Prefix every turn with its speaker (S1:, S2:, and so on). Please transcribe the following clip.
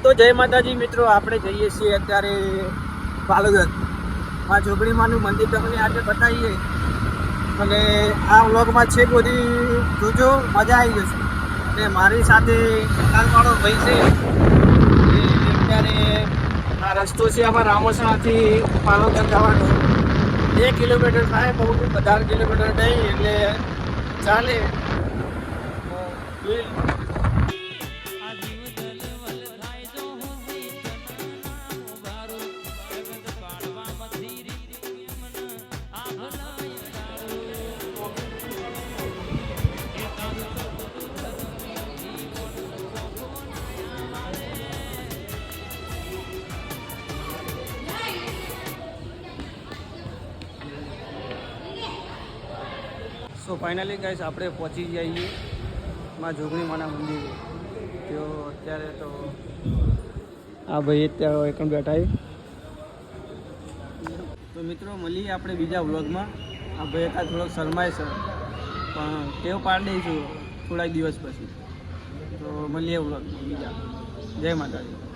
S1: તો જય માતાજી મિત્રો, આપણે જઈએ છીએ અત્યારે પાલગર આ જોગણીમાનું મંદિર તમને આજે બતાવીએ અને આ વ્લોગમાં છે બધી જોજો, મજા આવી જશે. અને મારી સાથે કાલવાળો ભાઈ છે એ અત્યારે આ રસ્તો છે આમાં રામોસણાથી પાલગર જવાનો 2 કિલોમીટર થાય, બહુ 18 કિલોમીટર નહીં એટલે ચાલે. સો ફાઇનલી ગાઈસ આપણે પહોંચી જઈએ માં જોગણીમાના મંદિરે. તો અત્યારે તો આ ભાઈ અત્યારે એકણ બેઠા. તો મિત્રો મળીએ આપણે બીજા વ્લોગમાં. આ ભાઈ એકાદ થોડોક શરમાય છે પણ ટેવ પાડી દઈશું થોડાક દિવસ પછી. તો મળીએ વ્લોગમાં બીજા. જય માતાજી.